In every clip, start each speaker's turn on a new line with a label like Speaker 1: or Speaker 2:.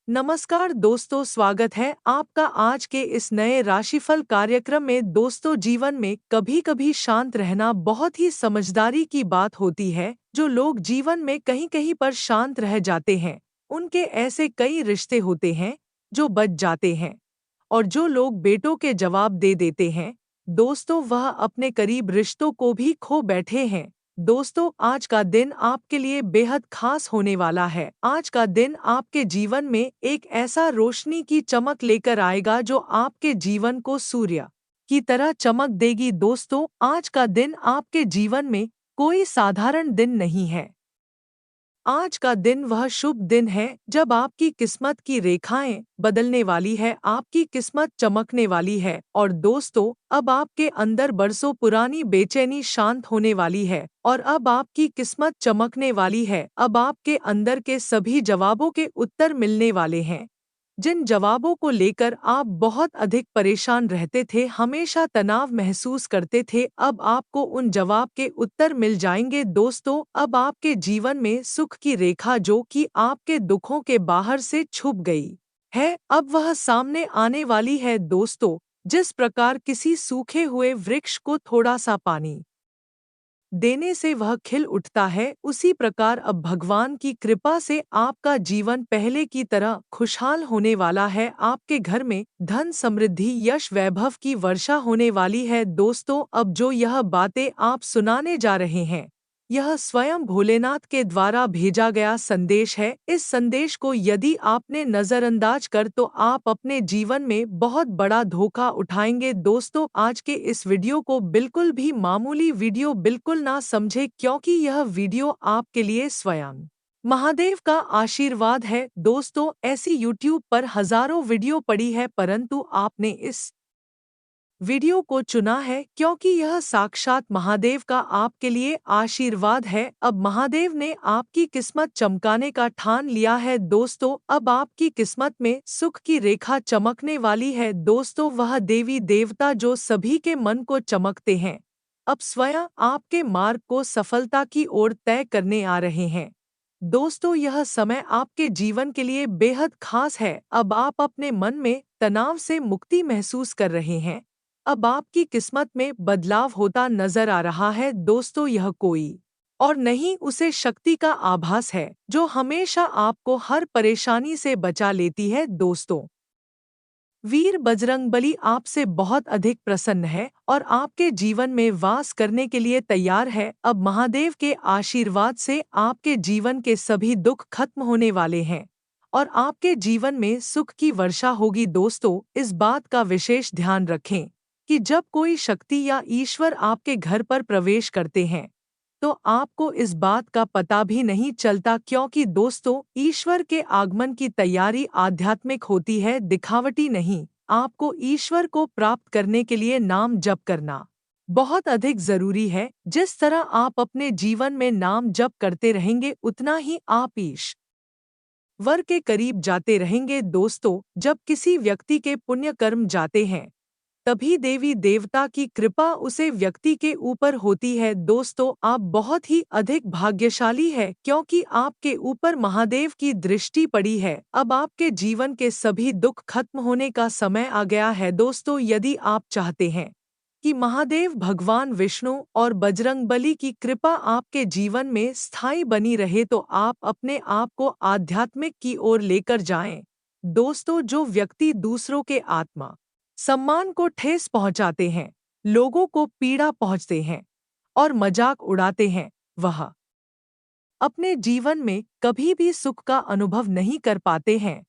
Speaker 1: नमस्कार दोस्तों, स्वागत है आपका आज के इस नए राशिफल कार्यक्रम में। दोस्तों, जीवन में कभी कभी शांत रहना बहुत ही समझदारी की बात होती है। जो लोग जीवन में कहीं कहीं पर शांत रह जाते हैं, उनके ऐसे कई रिश्ते होते हैं जो बच जाते हैं। और जो लोग बेटों के जवाब दे देते हैं, दोस्तों, वह अपने करीब रिश्तों को भी खो बैठे हैं। दोस्तों, आज का दिन आपके लिए बेहद खास होने वाला है। आज का दिन आपके जीवन में एक ऐसा रोशनी की चमक लेकर आएगा जो आपके जीवन को सूर्य की तरह चमक देगी। दोस्तों, आज का दिन आपके जीवन में कोई साधारण दिन नहीं है। आज का दिन वह शुभ दिन है जब आपकी किस्मत की रेखाएं बदलने वाली है, आपकी किस्मत चमकने वाली है। और दोस्तों, अब आपके अंदर बरसों पुरानी बेचैनी शांत होने वाली है और अब आपकी किस्मत चमकने वाली है। अब आपके अंदर के सभी जवाबों के उत्तर मिलने वाले हैं। जिन जवाबों को लेकर आप बहुत अधिक परेशान रहते थे, हमेशा तनाव महसूस करते थे, अब आपको उन जवाब के उत्तर मिल जाएंगे। दोस्तों, अब आपके जीवन में सुख की रेखा जो कि आपके दुखों के बाहर से छुप गई है, अब वह सामने आने वाली है। दोस्तों, जिस प्रकार किसी सूखे हुए वृक्ष को थोड़ा सा पानी देने से वह खिल उठता है, उसी प्रकार अब भगवान की कृपा से आपका जीवन पहले की तरह खुशहाल होने वाला है। आपके घर में धन, समृद्धि, यश, वैभव की वर्षा होने वाली है। दोस्तों, अब जो यह बातें आप सुनाने जा रहे हैं, यह स्वयं भोलेनाथ के द्वारा भेजा गया संदेश है। इस संदेश को यदि आपने नज़रअंदाज कर तो आप अपने जीवन में बहुत बड़ा धोखा उठाएंगे। दोस्तों, आज के इस वीडियो को बिल्कुल भी मामूली वीडियो बिल्कुल ना समझे, क्योंकि यह वीडियो आपके लिए स्वयं महादेव का आशीर्वाद है। दोस्तों, ऐसी यूट्यूब पर हजारों वीडियो पड़ी है, परंतु आपने इस वीडियो को चुना है क्योंकि यह साक्षात महादेव का आपके लिए आशीर्वाद है। अब महादेव ने आपकी किस्मत चमकाने का ठान लिया है। दोस्तों, अब आपकी किस्मत में सुख की रेखा चमकने वाली है। दोस्तों, वह देवी देवता जो सभी के मन को चमकते हैं, अब स्वयं आपके मार्ग को सफलता की ओर तय करने आ रहे हैं। दोस्तों, यह समय आपके जीवन के लिए बेहद खास है। अब आप अपने मन में तनाव से मुक्ति महसूस कर रहे हैं। अब आपकी किस्मत में बदलाव होता नजर आ रहा है। दोस्तों, यह कोई और नहीं, उसे शक्ति का आभास है जो हमेशा आपको हर परेशानी से बचा लेती है। दोस्तों, वीर बजरंगबली आपसे बहुत अधिक प्रसन्न है और आपके जीवन में वास करने के लिए तैयार है। अब महादेव के आशीर्वाद से आपके जीवन के सभी दुख खत्म होने वाले हैं और आपके जीवन में सुख की वर्षा होगी। दोस्तों, इस बात का विशेष ध्यान रखें कि जब कोई शक्ति या ईश्वर आपके घर पर प्रवेश करते हैं, तो आपको इस बात का पता भी नहीं चलता, क्योंकि दोस्तों, ईश्वर के आगमन की तैयारी आध्यात्मिक होती है, दिखावटी नहीं। आपको ईश्वर को प्राप्त करने के लिए नाम जप करना बहुत अधिक जरूरी है। जिस तरह आप अपने जीवन में नाम जप करते रहेंगे, उतना ही आप ईश्वर के करीब जाते रहेंगे। दोस्तों, जब किसी व्यक्ति के पुण्य कर्म जाते हैं, तभी देवी देवता की कृपा उसे व्यक्ति के ऊपर होती है। दोस्तों, आप बहुत ही अधिक भाग्यशाली है क्योंकि आपके ऊपर महादेव की दृष्टि पड़ी है। अब आपके जीवन के सभी दुख खत्म होने का समय आ गया है। दोस्तों, यदि आप चाहते हैं कि महादेव, भगवान विष्णु और बजरंगबली की कृपा आपके जीवन में स्थायी बनी रहे, तो आप अपने आप को आध्यात्मिक की ओर लेकर जाएं। दोस्तों, जो व्यक्ति दूसरों के आत्मा सम्मान को ठेस पहुंचाते हैं, लोगों को पीड़ा पहुंचते हैं और मजाक उड़ाते हैं, वह अपने जीवन में कभी भी सुख का अनुभव नहीं कर पाते हैं,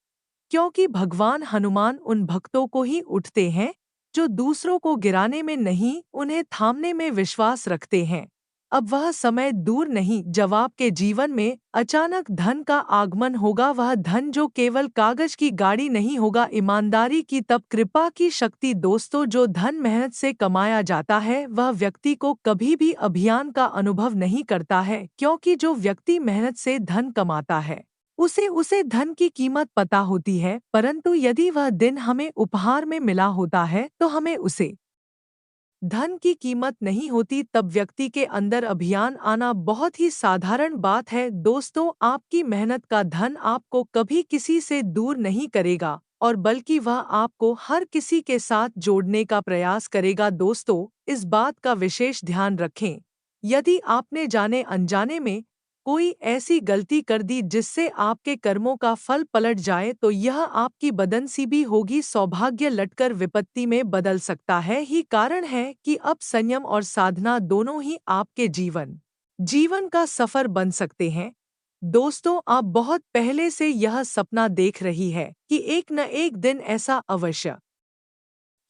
Speaker 1: क्योंकि भगवान हनुमान उन भक्तों को ही उठते हैं जो दूसरों को गिराने में नहीं, उन्हें थामने में विश्वास रखते हैं। अब वह समय दूर नहीं जब आपके जीवन में अचानक धन का आगमन होगा। वह धन जो केवल कागज की गाड़ी नहीं होगा, ईमानदारी की तब कृपा की शक्ति। दोस्तों, जो धन मेहनत से कमाया जाता है, वह व्यक्ति को कभी भी अभियान का अनुभव नहीं करता है, क्योंकि जो व्यक्ति मेहनत से धन कमाता है, उसे धन की कीमत पता होती है। परंतु यदि वह दिन हमें उपहार में मिला होता है, तो हमें उसे धन की कीमत नहीं होती तब व्यक्ति के अंदर अभिमान आना बहुत ही साधारण बात है। दोस्तों, आपकी मेहनत का धन आपको कभी किसी से दूर नहीं करेगा और बल्कि वह आपको हर किसी के साथ जोड़ने का प्रयास करेगा। दोस्तों, इस बात का विशेष ध्यान रखें। यदि आपने जाने अनजाने में कोई ऐसी गलती कर दी जिससे आपके कर्मों का फल पलट जाए तो यह आपकी बदनसीबी होगी। सौभाग्य लटकर विपत्ति में बदल सकता है। ही कारण है कि अब संयम और साधना दोनों ही आपके जीवन का सफर बन सकते हैं। दोस्तों, आप बहुत पहले से यह सपना देख रही है कि एक न एक दिन ऐसा अवश्य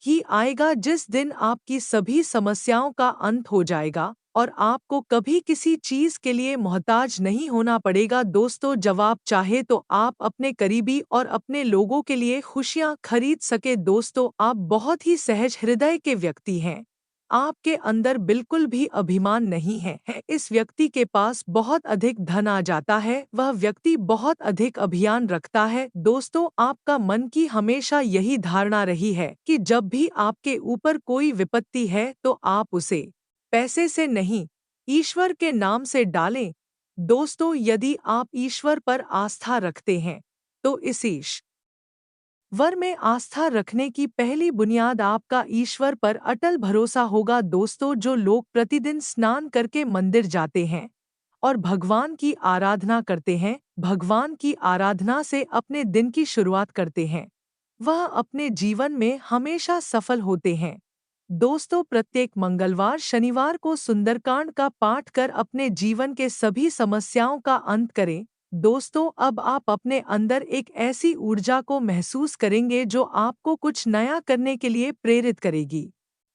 Speaker 1: ही आएगा जिस दिन आपकी सभी समस्याओं का अंत हो जाएगा और आपको कभी किसी चीज के लिए मोहताज नहीं होना पड़ेगा। दोस्तों, जवाब चाहे तो आप अपने करीबी और अपने लोगों के लिए खुशियां खरीद सके। दोस्तों, आप बहुत ही सहज हृदय के व्यक्ति हैं। आपके अंदर बिल्कुल भी अभिमान नहीं है। इस व्यक्ति के पास बहुत अधिक धन आ जाता है, वह व्यक्ति बहुत अधिक अभिमान रखता है। दोस्तों, आपका मन की हमेशा यही धारणा रही है कि जब भी आपके ऊपर कोई विपत्ति है तो आप उसे पैसे से नहीं, ईश्वर के नाम से डालें। दोस्तों, यदि आप ईश्वर पर आस्था रखते हैं तो इस ईश्वर में आस्था रखने की पहली बुनियाद आपका ईश्वर पर अटल भरोसा होगा। दोस्तों, जो लोग प्रतिदिन स्नान करके मंदिर जाते हैं और भगवान की आराधना करते हैं, भगवान की आराधना से अपने दिन की शुरुआत करते हैं, वह अपने जीवन में हमेशा सफल होते हैं। दोस्तों, प्रत्येक मंगलवार शनिवार को सुंदरकांड का पाठ कर अपने जीवन के सभी समस्याओं का अंत करें। दोस्तों, अब आप अपने अंदर एक ऐसी ऊर्जा को महसूस करेंगे जो आपको कुछ नया करने के लिए प्रेरित करेगी।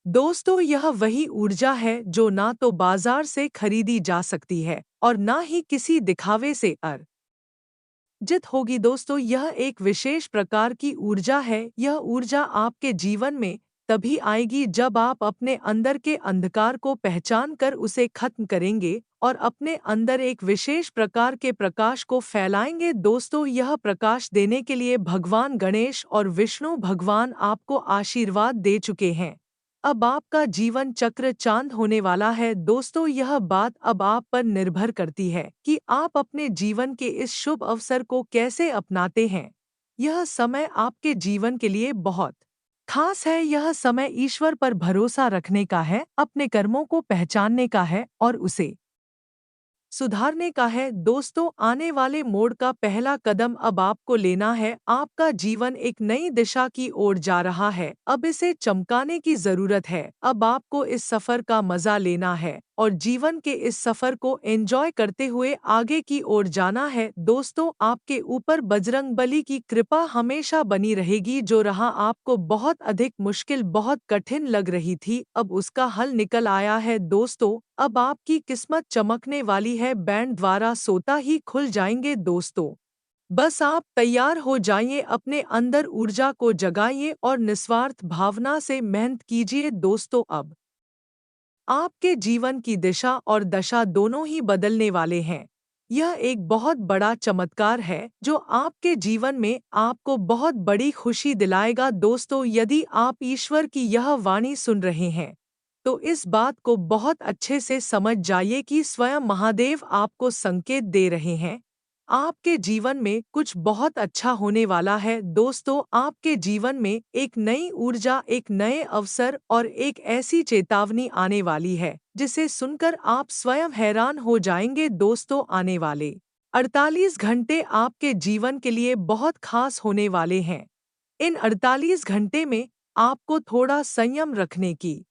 Speaker 1: दोस्तों, यह वही ऊर्जा है जो ना तो बाजार से खरीदी जा सकती है और ना ही किसी दिखावे से अर्जित होगी। दोस्तों, यह एक विशेष प्रकार की ऊर्जा है। यह ऊर्जा आपके जीवन में तभी आएगी जब आप अपने अंदर के अंधकार को पहचान कर उसे खत्म करेंगे और अपने अंदर एक विशेष प्रकार के प्रकाश को फैलाएंगे। दोस्तों, यह प्रकाश देने के लिए भगवान गणेश और विष्णु भगवान आपको आशीर्वाद दे चुके हैं। अब आपका जीवन चक्र चांद होने वाला है। दोस्तों, यह बात अब आप पर निर्भर करती है कि आप अपने जीवन के इस शुभ अवसर को कैसे अपनाते हैं। यह समय आपके जीवन के लिए बहुत खास है। यह समय ईश्वर पर भरोसा रखने का है, अपने कर्मों को पहचानने का है और उसे सुधारने का है। दोस्तों, आने वाले मोड़ का पहला कदम अब आपको लेना है। आपका जीवन एक नई दिशा की ओर जा रहा है, अब इसे चमकाने की जरूरत है। अब आपको इस सफर का मजा लेना है और जीवन के इस सफर को एंजॉय करते हुए आगे की ओर जाना है। दोस्तों, आपके ऊपर बजरंगबली की कृपा हमेशा बनी रहेगी। जो रहा आपको बहुत अधिक मुश्किल, बहुत कठिन लग रही थी, अब उसका हल निकल आया है। दोस्तों, अब आपकी किस्मत चमकने वाली है, बैंड द्वारा सोता ही खुल जाएंगे। दोस्तों, बस आप तैयार हो जाइए, अपने अंदर ऊर्जा को जगाइए और निस्वार्थ भावना से मेहनत कीजिए। दोस्तों, अब आपके जीवन की दिशा और दशा दोनों ही बदलने वाले हैं। यह एक बहुत बड़ा चमत्कार है जो आपके जीवन में आपको बहुत बड़ी खुशी दिलाएगा। दोस्तों, यदि आप ईश्वर की यह वाणी सुन रहे हैं तो इस बात को बहुत अच्छे से समझ जाइए कि स्वयं महादेव आपको संकेत दे रहे हैं। आपके जीवन में कुछ बहुत अच्छा होने वाला है। दोस्तों, आपके जीवन में एक नई ऊर्जा, एक नए अवसर और एक ऐसी चेतावनी आने वाली है जिसे सुनकर आप स्वयं हैरान हो जाएंगे। दोस्तों, आने वाले 48 घंटे आपके जीवन के लिए बहुत खास होने वाले हैं। इन 48 घंटे में आपको थोड़ा संयम रखने की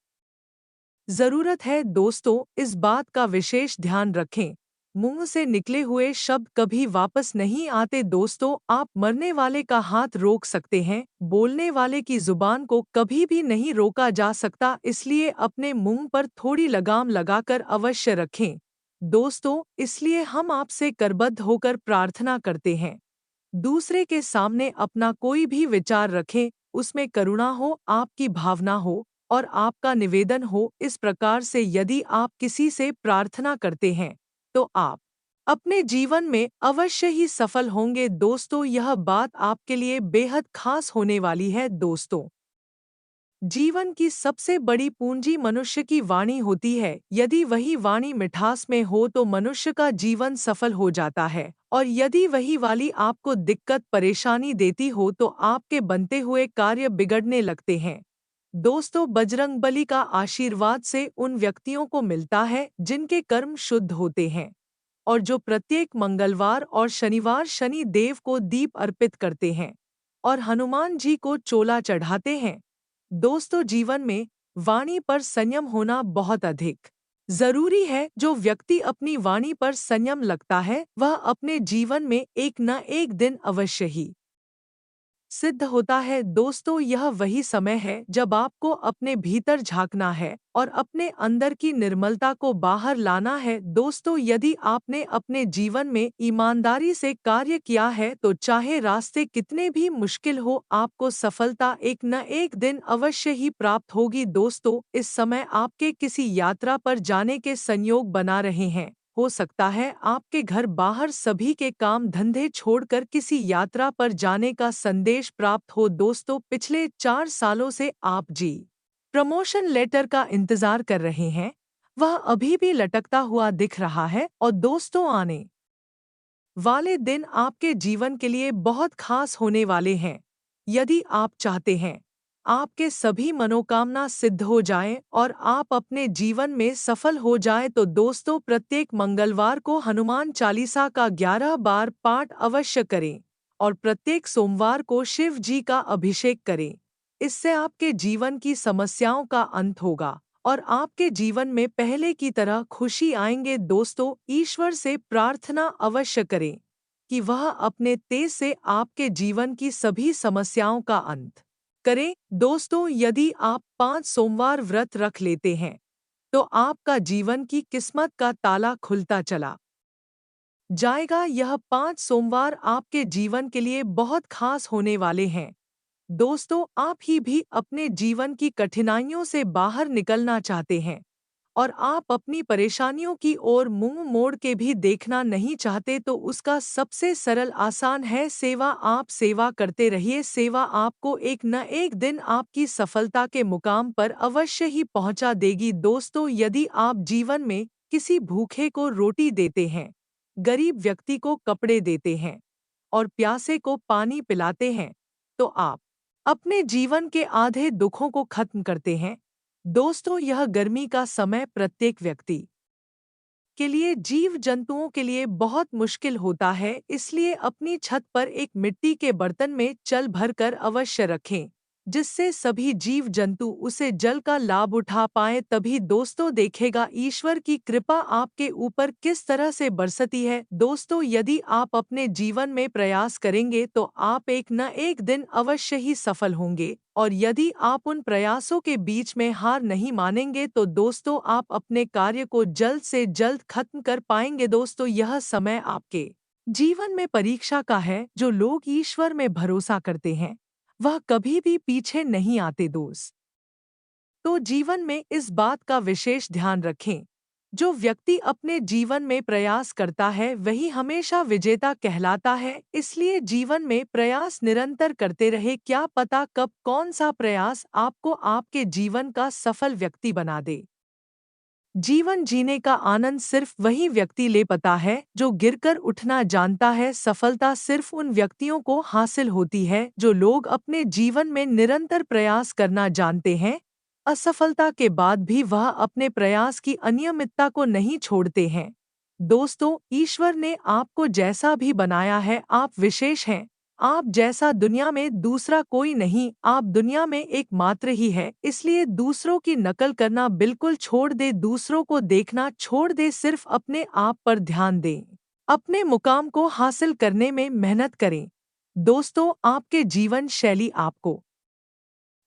Speaker 1: जरूरत है। दोस्तों, इस बात का विशेष ध्यान रखें, मुंह से निकले हुए शब्द कभी वापस नहीं आते। दोस्तों, आप मरने वाले का हाथ रोक सकते हैं, बोलने वाले की जुबान को कभी भी नहीं रोका जा सकता, इसलिए अपने मुंह पर थोड़ी लगाम लगाकर अवश्य रखें। दोस्तों, इसलिए हम आपसे करबद्ध होकर प्रार्थना करते हैं, दूसरे के सामने अपना कोई भी विचार रखें, उसमें करुणा हो, आपकी भावना हो और आपका निवेदन हो। इस प्रकार से यदि आप किसी से प्रार्थना करते हैं तो आप अपने जीवन में अवश्य ही सफल होंगे। दोस्तों, यह बात आपके लिए बेहद खास होने वाली है। दोस्तों, जीवन की सबसे बड़ी पूंजी मनुष्य की वाणी होती है। यदि वही वाणी मिठास में हो तो मनुष्य का जीवन सफल हो जाता है, और यदि वही वाणी आपको दिक्कत परेशानी देती हो तो आपके बनते हुए कार्य बिगड़ने लगते हैं। दोस्तों, बजरंगबली का आशीर्वाद से उन व्यक्तियों को मिलता है जिनके कर्म शुद्ध होते हैं और जो प्रत्येक मंगलवार और शनिवार शनि देव को दीप अर्पित करते हैं और हनुमान जी को चोला चढ़ाते हैं। दोस्तों, जीवन में वाणी पर संयम होना बहुत अधिक जरूरी है। जो व्यक्ति अपनी वाणी पर संयम लगता है वह अपने जीवन में एक न एक दिन अवश्य ही सिद्ध होता है। दोस्तों, यह वही समय है जब आपको अपने भीतर झांकना है और अपने अंदर की निर्मलता को बाहर लाना है। दोस्तों, यदि आपने अपने जीवन में ईमानदारी से कार्य किया है तो चाहे रास्ते कितने भी मुश्किल हो, आपको सफलता एक न एक दिन अवश्य ही प्राप्त होगी। दोस्तों, इस समय आपके किसी यात्रा पर जाने के संयोग बना रहे हैं। हो सकता है आपके घर बाहर सभी के काम धंधे छोड़कर किसी यात्रा पर जाने का संदेश प्राप्त हो। दोस्तों, पिछले 4 सालों से आप जी प्रमोशन लेटर का इंतजार कर रहे हैं, वह अभी भी लटकता हुआ दिख रहा है। और दोस्तों, आने वाले दिन आपके जीवन के लिए बहुत खास होने वाले हैं। यदि आप चाहते हैं आपके सभी मनोकामना सिद्ध हो जाएं और आप अपने जीवन में सफल हो जाएं तो दोस्तों, प्रत्येक मंगलवार को हनुमान चालीसा का 11 बार पाठ अवश्य करें और प्रत्येक सोमवार को शिव जी का अभिषेक करें। इससे आपके जीवन की समस्याओं का अंत होगा और आपके जीवन में पहले की तरह खुशी आएंगे। दोस्तों, ईश्वर से प्रार्थना अवश्य करें कि वह अपने तेज से आपके जीवन की सभी समस्याओं का अंत करें। दोस्तों, यदि आप 5 सोमवार व्रत रख लेते हैं तो आपका जीवन की किस्मत का ताला खुलता चला जाएगा। यह 5 सोमवार आपके जीवन के लिए बहुत खास होने वाले हैं। दोस्तों, आप ही भी अपने जीवन की कठिनाइयों से बाहर निकलना चाहते हैं और आप अपनी परेशानियों की ओर मुंह मोड़ के भी देखना नहीं चाहते तो उसका सबसे सरल आसान है सेवा। आप सेवा करते रहिए। सेवा आपको एक न एक दिन आपकी सफलता के मुकाम पर अवश्य ही पहुंचा देगी। दोस्तों, यदि आप जीवन में किसी भूखे को रोटी देते हैं, गरीब व्यक्ति को कपड़े देते हैं और प्यासे को पानी पिलाते हैं तो आप अपने जीवन के आधे दुखों को खत्म करते हैं। दोस्तों, यह गर्मी का समय प्रत्येक व्यक्ति के लिए जीव जंतुओं के लिए बहुत मुश्किल होता है, इसलिए अपनी छत पर एक मिट्टी के बर्तन में जल भरकर अवश्य रखें जिससे सभी जीव जंतु उसे जल का लाभ उठा पाएं। तभी दोस्तों देखेगा ईश्वर की कृपा आपके ऊपर किस तरह से बरसती है। दोस्तों, यदि आप अपने जीवन में प्रयास करेंगे तो आप एक न एक दिन अवश्य ही सफल होंगे और यदि आप उन प्रयासों के बीच में हार नहीं मानेंगे तो दोस्तों आप अपने कार्य को जल्द से जल्द खत्म कर पाएंगे। दोस्तों, यह समय आपके जीवन में परीक्षा का है। जो लोग ईश्वर में भरोसा करते हैं वह कभी भी पीछे नहीं आते। दोस्त तो जीवन में इस बात का विशेष ध्यान रखें, जो व्यक्ति अपने जीवन में प्रयास करता है वही हमेशा विजेता कहलाता है। इसलिए जीवन में प्रयास निरंतर करते रहे। क्या पता कब कौन सा प्रयास आपको आपके जीवन का सफल व्यक्ति बना दे। जीवन जीने का आनंद सिर्फ वही व्यक्ति ले पाता है जो गिरकर उठना जानता है। सफलता सिर्फ उन व्यक्तियों को हासिल होती है जो लोग अपने जीवन में निरंतर प्रयास करना जानते हैं। असफलता के बाद भी वह अपने प्रयास की अनियमितता को नहीं छोड़ते हैं। दोस्तों, ईश्वर ने आपको जैसा भी बनाया है आप विशेष हैं। आप जैसा दुनिया में दूसरा कोई नहीं। आप दुनिया में एकमात्र ही है। इसलिए दूसरों की नकल करना बिल्कुल छोड़ दे, दूसरों को देखना छोड़ दे, सिर्फ अपने आप पर ध्यान दें। अपने मुकाम को हासिल करने में मेहनत करें। दोस्तों, आपके जीवन शैली आपको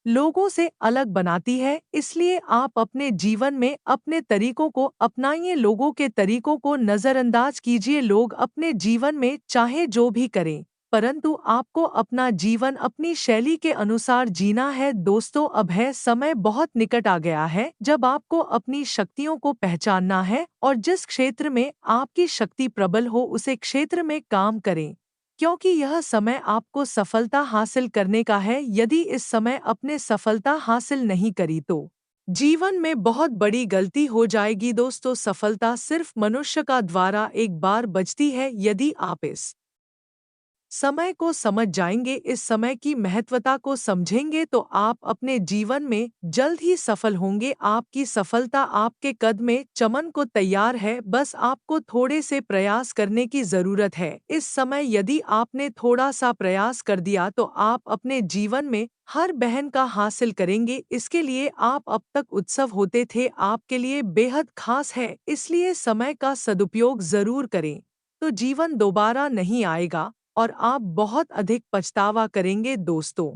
Speaker 1: लोगों से अलग बनाती है, इसलिए आप अपने जीवन में अपने तरीकों को अपनाइए। लोगों के तरीकों को नज़रअंदाज कीजिए। लोग अपने जीवन में चाहे जो भी करें, परंतु आपको अपना जीवन अपनी शैली के अनुसार जीना है। दोस्तों, अब है समय बहुत निकट आ गया है जब आपको अपनी शक्तियों को पहचानना है और जिस क्षेत्र में आपकी शक्ति प्रबल हो उसे क्षेत्र में काम करें। क्योंकि यह समय आपको सफलता हासिल करने का है। यदि इस समय अपने सफलता हासिल नहीं करी तो जीवन में बहुत बड़ी गलती हो जाएगी। दोस्तों, सफलता सिर्फ मनुष्य का द्वारा एक बार बचती है। यदि आप इस समय को समझ जाएंगे, इस समय की महत्वता को समझेंगे, तो आप अपने जीवन में जल्द ही सफल होंगे। आपकी सफलता आपके कद में चमन को तैयार है, बस आपको थोड़े से प्रयास करने की जरूरत है। इस समय यदि आपने थोड़ा सा प्रयास कर दिया तो आप अपने जीवन में हर बहन का हासिल करेंगे। इसके लिए आप अब तक उत्सव होते थे, आपके लिए बेहद खास है, इसलिए समय का सदुपयोग जरूर करें, तो जीवन दोबारा नहीं आएगा और आप बहुत अधिक पछतावा करेंगे। दोस्तों,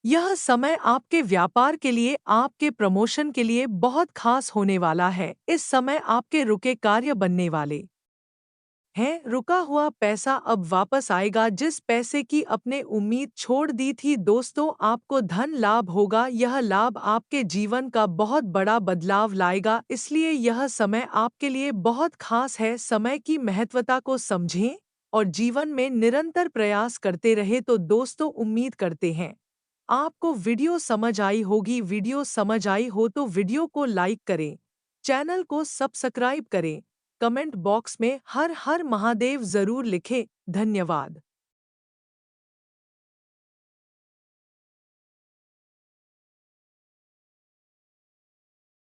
Speaker 1: यह समय आपके व्यापार के लिए, आपके प्रमोशन के लिए बहुत खास होने वाला है। इस समय आपके रुके कार्य बनने वाले हैं। रुका हुआ पैसा अब वापस आएगा। जिस पैसे की अपने उम्मीद छोड़ दी थी, दोस्तों, आपको धन लाभ होगा। यह लाभ आपके जीवन का बहुत बड़ा बदलाव लाएगा, इसलिए यह समय आपके लिए बहुत खास है। समय की महत्वता को समझें और जीवन में निरंतर प्रयास करते रहे। तो दोस्तों, उम्मीद करते हैं आपको वीडियो समझ आई होगी। वीडियो समझ आई हो तो वीडियो को लाइक करें, चैनल को सब्सक्राइब करें, कमेंट बॉक्स में हर हर महादेव जरूर लिखें। धन्यवाद।